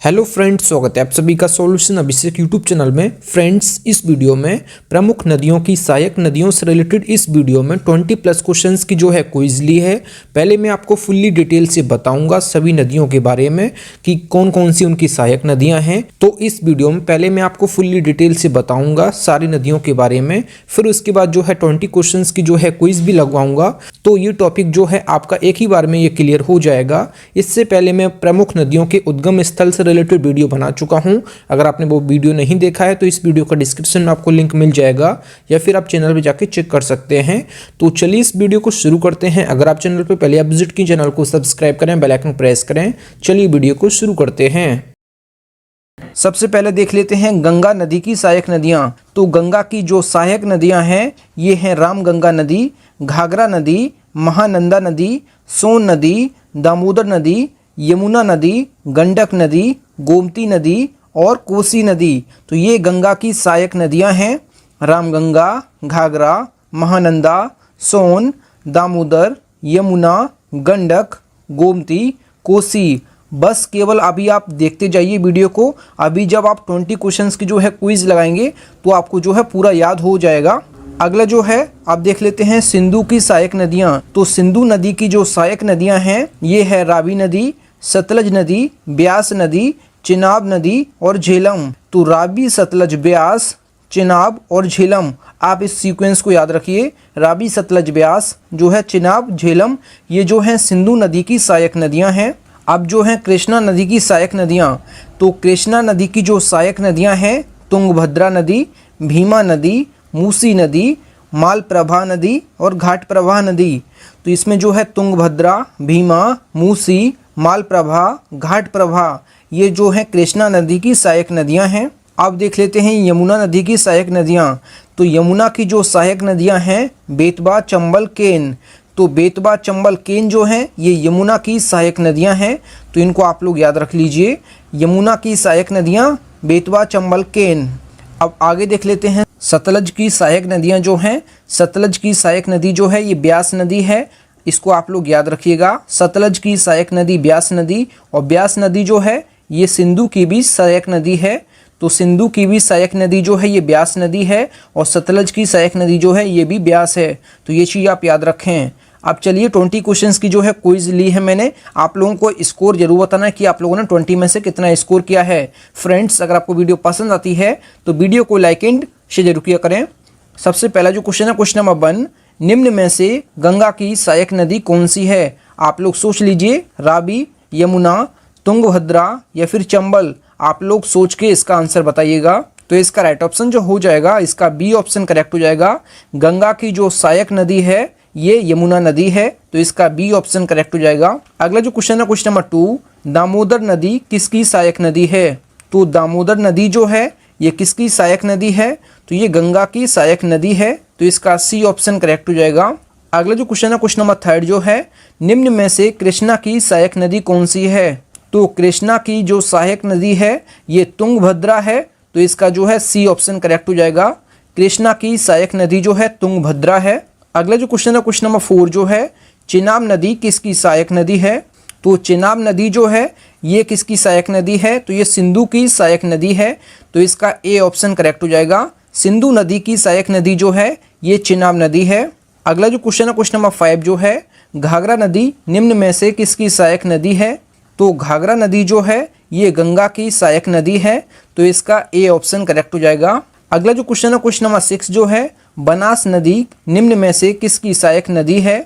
Hello friends, स्वागत है आप सभी का सॉल्यूशन अभिषेक यूट्यूब चैनल में। फ्रेंड्स, इस वीडियो में प्रमुख नदियों की सहायक नदियों से रिलेटेड इस वीडियो में 20+ क्वेश्चंस की जो है क्विज ली है। पहले मैं आपको फुल्ली डिटेल से बताऊंगा सभी नदियों के बारे में कि कौन कौन सी उनकी सहायक नदियां हैं। तो इस वीडियो में पहले मैं आपको फुल्ली डिटेल से बताऊंगा सारी नदियों के बारे में, फिर उसके बाद जो है 20 क्वेश्चन की जो है क्विज भी लगवाऊंगा। तो ये टॉपिक जो है आपका एक ही बार में ये क्लियर हो जाएगा। इससे पहले मैं प्रमुख नदियों के उद्गम स्थल से रिलेटेड वीडियो बना चुका हूं। अगर आपने वो वीडियो नहीं देखा है तो इस वीडियो का डिस्क्रिप्शन में आपको लिंक मिल जाएगा या फिर आप चैनल पे जाके चेक कर सकते हैं। तो चलिए इस वीडियो को शुरू करते हैं। अगर आप चैनल पे पहले आप विजिट की, चैनल को सब्सक्राइब करें, बेल आइकन प्रेस करें। चलिए वीडियो को शुरू करते हैं। सबसे पहले देख लेते हैं गंगा नदी की सहायक नदियां। तो गंगा की जो सहायक नदियां हैं ये हैं रामगंगा नदी, घाघरा नदी, महानंदा नदी, सोन नदी, दामोदर नदी, यमुना नदी, गंडक नदी, गोमती नदी और कोसी नदी। तो ये गंगा की सहायक नदियां हैं। रामगंगा, घाघरा, महानंदा, सोन, दामोदर, यमुना, गंडक, गोमती, कोसी। बस केवल अभी आप देखते जाइए वीडियो को। अभी जब आप 20 क्वेश्चंस की जो है क्विज लगाएंगे तो आपको जो है पूरा याद हो जाएगा। अगला जो है आप देख लेते हैं सिंधु की सहायक नदियां। तो सिंधु नदी की जो सहायक नदियां हैं ये है रावी नदी, सतलज नदी, ब्यास नदी, चिनाब नदी और झेलम। तो रावी, सतलज, ब्यास, चिनाब और झेलम, आप इस सीक्वेंस को याद रखिए। रावी, सतलज, ब्यास जो है, चिनाब, झेलम, ये जो है सिंधु नदी की सहायक नदियां हैं। अब जो है कृष्णा नदी की सहायक नदियां। तो कृष्णा नदी की जो सहायक नदियां हैं तुंगभद्रा नदी, भीमा नदी, मूसी नदी, मालप्रभा नदी और घाटप्रभा नदी। तो इसमें जो है तुंगभद्रा, भीमा, मूसी, मालप्रभा, घाटप्रभा, ये जो है कृष्णा नदी की सहायक नदियां हैं। अब देख लेते हैं यमुना नदी की सहायक नदियां। तो यमुना की जो सहायक नदियां हैं बेतवा, चंबल, केन। तो बेतवा, चंबल, केन जो हैं ये यमुना की सहायक नदियां हैं। तो इनको आप लोग याद रख लीजिए। यमुना की सहायक नदियां बेतवा, चंबल, केन। अब आगे देख लेते हैं सतलज की सहायक नदियां जो हैं। सतलज की सहायक नदी जो है ये ब्यास नदी है, इसको आप लोग याद रखिएगा। सतलज की सहायक नदी ब्यास नदी, और ब्यास नदी जो है ये सिंधु की भी सहायक नदी है। तो सिंधु की भी सहायक नदी जो है ये ब्यास नदी है, और सतलज की सहायक नदी जो है ये भी ब्यास है। तो ये चीज़ आप याद रखें। अब चलिए 20 क्वेश्चंस की जो है क्विज ली है मैंने। आप लोगों को स्कोर जरूर बताना है कि आप लोगों ने 20 में से कितना स्कोर किया है। फ्रेंड्स, अगर आपको वीडियो पसंद आती है तो वीडियो को लाइक एंड शेयर जरूर किया करें। सबसे पहला जो क्वेश्चन है, क्वेश्चन नंबर 1, निम्न में से गंगा की सहायक नदी कौन सी है? आप लोग सोच लीजिए, रावी, यमुना, तुंगभद्रा या फिर चंबल। आप लोग सोच के इसका आंसर बताइएगा। तो इसका राइट ऑप्शन जो हो जाएगा, इसका बी ऑप्शन करेक्ट हो जाएगा। गंगा की जो सहायक नदी है ये यमुना नदी है, तो इसका बी ऑप्शन करेक्ट हो जाएगा। अगला जो क्वेश्चन है, क्वेश्चन नंबर 2, दामोदर नदी किसकी सहायक नदी है? तो दामोदर नदी जो है ये किसकी सहायक नदी है? तो ये गंगा की सहायक नदी है, तो इसका सी ऑप्शन करेक्ट हो जाएगा। अगला जो क्वेश्चन है, क्वेश्चन नंबर 3 जो है, निम्न में से कृष्णा की सहायक नदी कौन सी है? तो कृष्णा की जो सहायक नदी है ये तुंगभद्रा है, तो इसका जो है सी ऑप्शन करेक्ट हो जाएगा। कृष्णा की सहायक नदी जो है तुंगभद्रा है। अगला जो क्वेश्चन है, क्वेश्चन नंबर 4 जो है, चिनाब नदी किसकी सहायक नदी है? तो चिनाब नदी जो है ये किसकी सहायक नदी है? तो ये सिंधु की सहायक नदी है, तो इसका ए ऑप्शन करेक्ट हो जाएगा। सिंधु नदी की सहायक नदी जो है ये चिनाब नदी है। अगला जो क्वेश्चन है, क्वेश्चन नंबर 5 जो है, घाघरा नदी निम्न में से किसकी सहायक नदी है? तो घाघरा नदी जो है ये गंगा की सहायक नदी है, तो इसका ए ऑप्शन करेक्ट हो जाएगा। अगला जो क्वेश्चन है, क्वेश्चन नंबर 6 जो है, बनास नदी निम्न में से किसकी सहायक नदी है?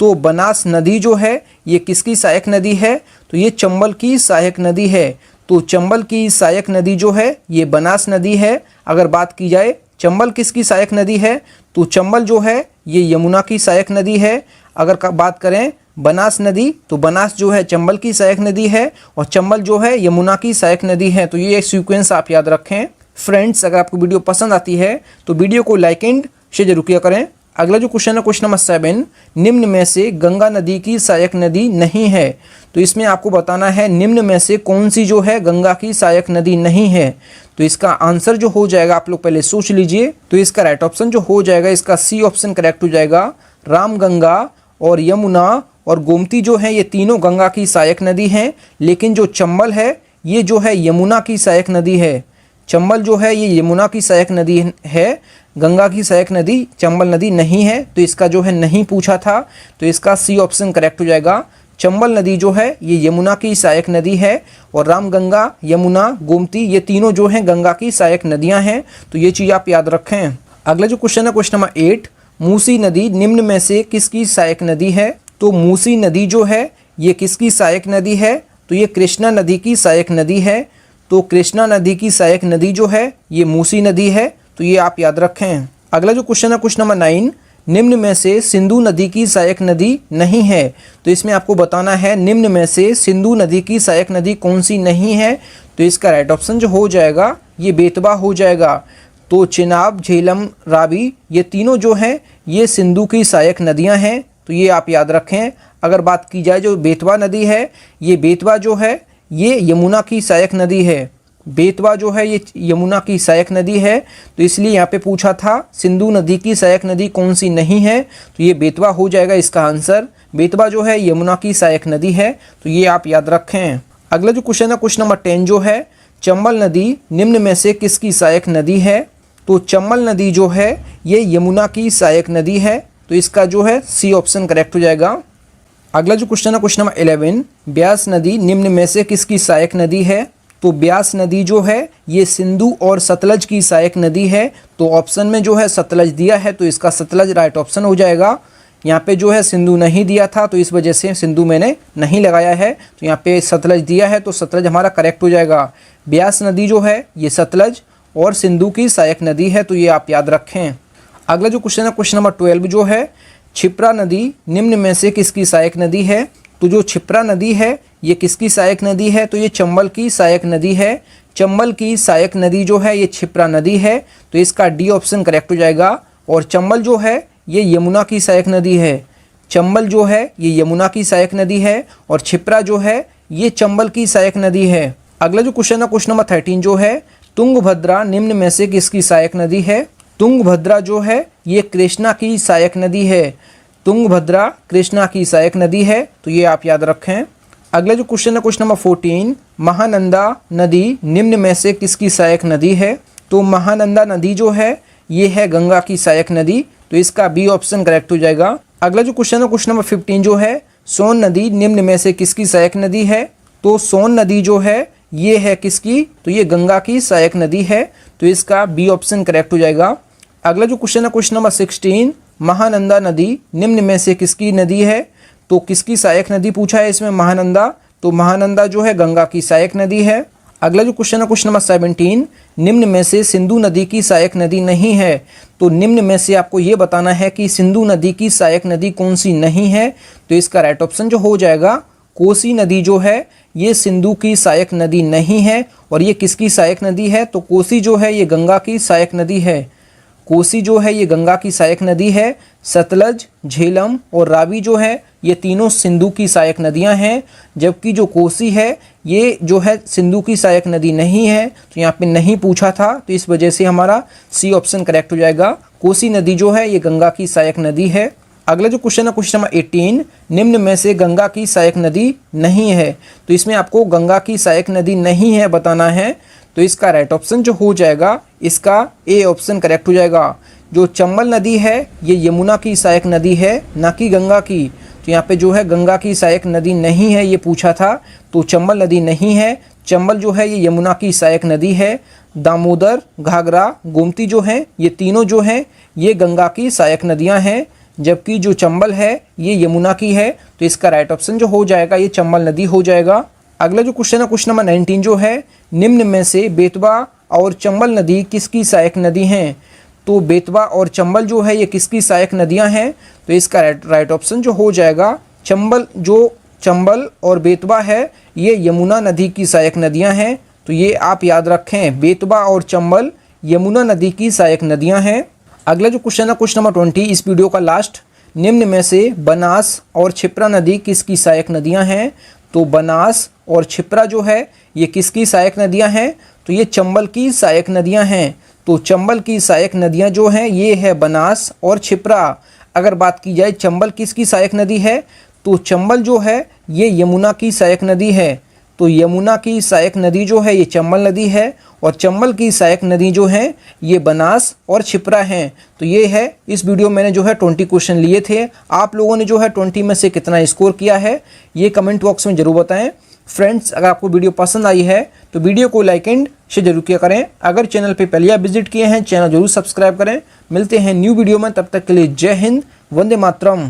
तो बनास नदी जो है ये किसकी सहायक नदी है? तो ये चंबल की सहायक नदी है, तो चंबल की सहायक नदी जो है ये बनास नदी है। अगर बात की जाए चंबल किसकी सहायक नदी है, तो चंबल जो है ये यमुना की सहायक नदी है। अगर बात करें बनास नदी, तो बनास जो है चंबल की सहायक नदी है, और चंबल जो है यमुना की सहायक नदी है। तो ये सीक्वेंस आप याद रखें। फ्रेंड्स, अगर आपको वीडियो पसंद आती है तो वीडियो को लाइक एंड शेयर जरूर किया करें। अगला जो क्वेश्चन है, क्वेश्चन नंबर 7, निम्न में से गंगा नदी की सहायक नदी नहीं है? तो इसमें आपको बताना है निम्न में से कौन सी जो है गंगा की सहायक नदी नहीं है। तो इसका आंसर जो हो जाएगा, आप लोग पहले सोच लीजिए। तो इसका राइट ऑप्शन जो हो जाएगा, इसका सी ऑप्शन करेक्ट हो जाएगा। रामगंगा और यमुना और गोमती जो है ये तीनों गंगा की सहायक नदी हैं, लेकिन जो चंबल है ये जो है यमुना की सहायक नदी है। चंबल जो है ये यमुना की सहायक नदी है, गंगा की सहायक नदी चंबल नदी नहीं है। तो इसका जो है नहीं पूछा था, तो इसका सी ऑप्शन करेक्ट हो जाएगा। चंबल नदी जो है ये यमुना की सहायक नदी है और रामगंगा, यमुना, गोमती ये तीनों जो हैं गंगा की सहायक नदियां हैं। तो ये चीज़ आप याद रखें। अगला जो क्वेश्चन है क्वेश्चन नंबर 8, मूसी नदी निम्न में से किसकी सहायक नदी है? तो मूसी नदी जो है ये किसकी सहायक नदी है? तो ये कृष्णा नदी की सहायक नदी है। तो कृष्णा नदी की सहायक नदी जो है ये मूसी नदी है। तो ये आप याद रखें। अगला जो क्वेश्चन है क्वेश्चन नंबर 9, निम्न में से सिंधु नदी की सहायक नदी नहीं है। तो इसमें आपको बताना है निम्न में से सिंधु नदी की सहायक नदी कौन सी नहीं है। तो इसका राइट ऑप्शन जो हो जाएगा ये बेतवा हो जाएगा। तो चिनाब, झेलम, रावी ये तीनों जो हैं ये सिंधु की सहायक नदियां हैं। तो ये आप याद रखें। अगर बात की जाए जो बेतवा नदी है, ये बेतवा जो है ये यमुना की सहायक नदी है। बेतवा जो है ये यमुना की सहायक नदी है। तो इसलिए यहाँ पे पूछा था सिंधु नदी की सहायक नदी कौन सी नहीं है। तो ये बेतवा हो जाएगा इसका आंसर। बेतवा जो है यमुना की सहायक नदी है। तो ये आप याद रखें। अगला जो क्वेश्चन है क्वेश्चन नंबर 10 जो है, चंबल नदी निम्न में से किसकी सहायक नदी है? तो चंबल नदी जो है ये यमुना की सहायक नदी है। तो इसका जो है सी ऑप्शन करेक्ट हो जाएगा। अगला जो क्वेश्चन है क्वेश्चन नंबर 11, ब्यास नदी निम्न में से किसकी सहायक नदी है? तो ब्यास नदी जो है ये सिंधु और सतलज की सहायक नदी है। तो ऑप्शन में जो है सतलज दिया है, तो इसका सतलज राइट ऑप्शन हो जाएगा। यहाँ पे जो है सिंधु नहीं दिया था, तो इस वजह से सिंधु मैंने नहीं लगाया है। तो यहाँ पे सतलज दिया है, तो सतलज हमारा करेक्ट हो जाएगा। ब्यास नदी जो है ये सतलज और सिंधु की सहायक नदी है। तो ये आप याद रखें। अगला जो क्वेश्चन है क्वेश्चन नंबर 12 जो है, क्षिप्रा नदी निम्न में से किसकी सहायक नदी है? तो जो क्षिप्रा नदी है ये किसकी सहायक नदी है? तो ये चंबल की सहायक नदी है। चंबल की सहायक नदी जो है ये क्षिप्रा नदी है। तो इसका डी ऑप्शन करेक्ट हो जाएगा। और चंबल जो है ये यमुना की सहायक नदी है। चंबल जो है ये यमुना की सहायक नदी है और क्षिप्रा जो है ये चंबल की सहायक नदी है। अगला जो क्वेश्चन है क्वेश्चन नंबर 13 जो है, तुंगभद्रा निम्न में से किसकी सहायक नदी है? तुंगभद्रा जो है ये कृष्णा की सहायक नदी है। तुंगभद्रा कृष्णा की सहायक नदी है। तो ये आप याद रखें। अगला जो क्वेश्चन है क्वेश्चन नंबर 14, महानंदा नदी निम्न में से किसकी सहायक नदी है? तो महानंदा नदी जो है ये है गंगा की सहायक नदी। तो इसका बी ऑप्शन करेक्ट हो जाएगा। अगला जो क्वेश्चन है क्वेश्चन नंबर 15 जो है, सोन नदी निम्न में से किसकी सहायक नदी है? तो सोन नदी जो है ये है किसकी? तो ये गंगा की सहायक नदी है। तो इसका बी ऑप्शन करेक्ट हो जाएगा। अगला जो क्वेश्चन है क्वेश्चन नंबर 16, महानंदा नदी निम्न में से किसकी नदी है? तो किसकी सहायक नदी पूछा है इसमें महानंदा। तो महानंदा जो है गंगा की सहायक नदी है। अगला जो क्वेश्चन है क्वेश्चन नंबर 17, निम्न में से सिंधु नदी की सहायक नदी नहीं है। तो निम्न में से आपको ये बताना है कि सिंधु नदी की सहायक नदी कौन सी नहीं है। तो इसका राइट ऑप्शन जो हो जाएगा, कोसी नदी जो है ये सिंधु की सहायक नदी नहीं है। और ये किसकी सहायक नदी है? तो कोसी जो है ये गंगा की सहायक नदी है। कोसी जो है ये गंगा की सहायक नदी है। सतलज, झेलम और रावी जो है ये तीनों सिंधु की सहायक नदियां हैं। जबकि जो कोसी है ये जो है सिंधु की सहायक नदी नहीं है। तो यहाँ पे नहीं पूछा था, तो इस वजह से हमारा सी ऑप्शन करेक्ट हो जाएगा। कोसी नदी जो है ये गंगा की सहायक नदी है। अगला जो क्वेश्चन है क्वेश्चन नंबर 18, निम्न में से गंगा की सहायक नदी नहीं है। तो इसमें आपको गंगा की सहायक नदी नहीं है बताना है। तो इसका राइट ऑप्शन जो हो जाएगा, इसका ए ऑप्शन करेक्ट हो जाएगा। जो चंबल नदी है ये यमुना की सहायक नदी है, ना कि गंगा की। तो यहाँ पे जो है गंगा की सहायक नदी नहीं है ये पूछा था, तो चंबल नदी नहीं है। चंबल जो है ये यमुना की सहायक नदी है। दामोदर, घाघरा, गोमती जो हैं ये तीनों जो हैं ये गंगा की सहायक नदियाँ हैं। जबकि जो चंबल है ये यमुना की है। तो इसका राइट ऑप्शन जो हो जाएगा ये चंबल नदी हो जाएगा। अगला जो क्वेश्चन है क्वेश्चन नंबर 19 जो है, निम्न में से बेतवा और चंबल नदी किसकी सहायक नदी हैं? तो बेतवा और चंबल जो है ये किसकी सहायक नदियां हैं? तो इसका राइट ऑप्शन जो हो जाएगा, चंबल और बेतवा है ये यमुना नदी की सहायक नदियां हैं। तो ये आप याद रखें, बेतवा और चंबल यमुना नदी की सहायक नदियां हैं। अगला जो क्वेश्चन है क्वेश्चन नंबर 20 इस वीडियो का लास्ट, निम्न में से बनास और क्षिप्रा नदी किसकी सहायक नदियां हैं? तो बनास और क्षिप्रा जो है ये किसकी सहायक नदियां हैं? तो ये चंबल की सहायक नदियां हैं। तो चंबल की सहायक नदियां जो हैं ये है बनास और क्षिप्रा। अगर बात की जाए चंबल किसकी सहायक नदी है, तो चंबल जो है ये यमुना की सहायक नदी है। तो यमुना की सहायक नदी जो है ये चंबल नदी है, और चंबल की सहायक नदी जो है ये बनास और क्षिप्रा हैं। तो ये है, इस वीडियो में मैंने जो है 20 क्वेश्चन लिए थे। आप लोगों ने जो है 20 में से कितना स्कोर किया है ये कमेंट बॉक्स में जरूर बताएं। फ्रेंड्स, अगर आपको वीडियो पसंद आई है तो वीडियो को लाइक एंड शेयर जरूर किया करें। अगर चैनल पे पहले आप विजिट किए हैं, चैनल जरूर सब्सक्राइब करें। मिलते हैं न्यू वीडियो में, तब तक के लिए जय हिंद, वंदे मातरम।